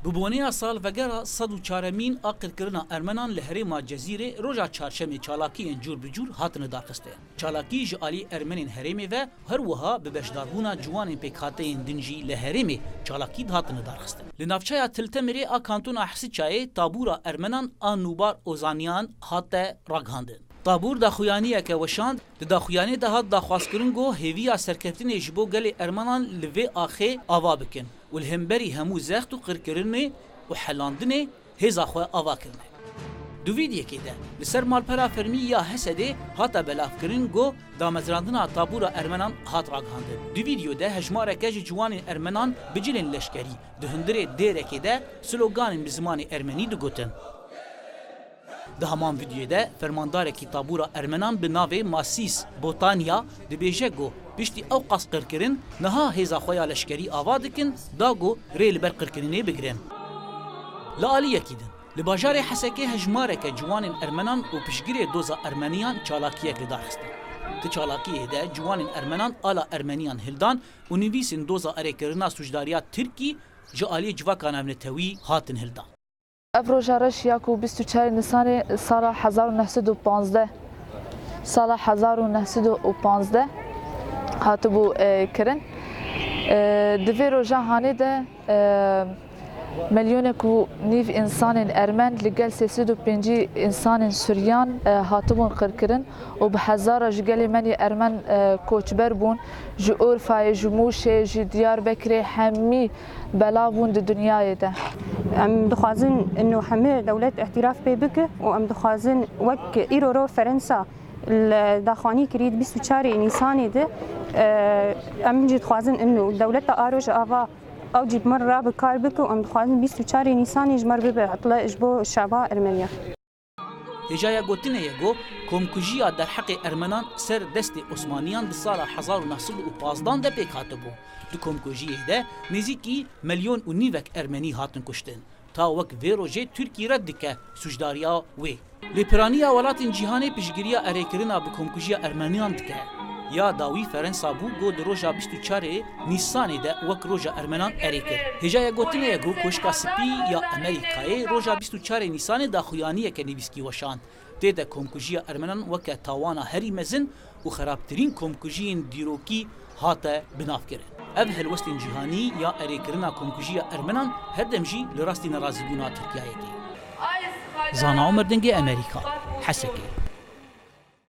ببونیا سال وگرا 104 مین آقل کرنا ارمنان لهرما جزیره روجا چارشم چالاکی جور بجور هاتن داخسته چالاکی جالی ارمنین هرمی و هر وها به بشداربونا جوان پیکاته دنجی لهرمی چالاکی هاتن داخسته لنافچای تلتمری آکانتون احسی چای تابورا ارمنان آنوبار اوزانیان هات راگاندن طابور داخویانیه که وشاند داخویانی ده هات داخواستکرنگو هیویا سرکتین جبو گل ارمنان لوی آخه آوا بکن والهمبري همو زخت و قرکرنه و حلاندنه هزا خواه آوا کرنه. دو ویدیه که ده لسر مالپرا فرمی یا حسده هاتا بلاف کرنگو دامزراندنا طابور ارمنان هات راگهانده. دو ویدیو ده هجماره کج جوان ارمنان بجلن لشکری ده هندره دیره که ده سلوگان بزمان ارمنی دو گوتن. ده همان ویدیو ده فرماندار کی طابور ارمنان به ناو ماسیس بوتانیا ده بیجه گو بشتی او قص قرکرین نها هیزا خویا لشکری آوا دکن داگو ریل بر قرکرینه بگرن. لآلیه کیدن لباجار حسکه هجماره که جوان ارمنان و پشگیر دوزا ارمنیان چالاکیه که دارخستن. تی چالاکیه ده جوان ارمنان آلا ارمنیان هلدان و نویسین دوزا ارکرنا سوجداریات ترکی جالی جواکان امنتوی هاتن هلدان. افروجارش یاکو 24 نیسان سال 1915 سال 1915 هاتبو کرن دوی روژا هانی ده مليون کو نیف انسان ارمن لگل 305 انسان سوریان هاتبون قرکرن و به هزار جگل منی ارمن کوچبر بون جو اورفای جموش جو دیار بکری همی بلا بون د دنیای ده ام دخوازن انه همه دولت اعتراف بك وام دخوازن وك ايرورو فرنسا داخواني كريد 24 نيسان ده ام جد خوازن انه دولت اروج افا او جيب مره بكار بك وام دخوازن 24 نيسان يجمر ببه عطله اجبو الشعباء ارمنيا هجایا گوتنه یگو کمکوژیا در حق ارمنان سر دست عثمانیان بسال 1915 ده پیک هاتبو دو کمکوژیه ده نزیکی ملیون و نیوک ارمنی هاتن کشتن تا وک ویروژه ترکی رد که سوجداریا وی لپرانیا ولاتن جهانی پشگیریا اریکرنا به کمکوژیا ارمنیان دکه یا داوی فرنسا بو گو دروجا 24 نیسان ده وک روجا ارمنان اریکر هجایا گوتنه یگو کوشکا سپی یا امریکای روجا 24 نیسان داخویانیه که نویسکی وشاند ده کمکوژیا ارمنان وک تاوانا هری مزن و خرابترین کمکوژین دیروکی هاته بناف کرن اف هلوستین جهانی یا اریکرنا کمکوژیا ارمنان هدمجی لراستین رازبونا ترکیه زانا عمر دنگی امریکا حسکی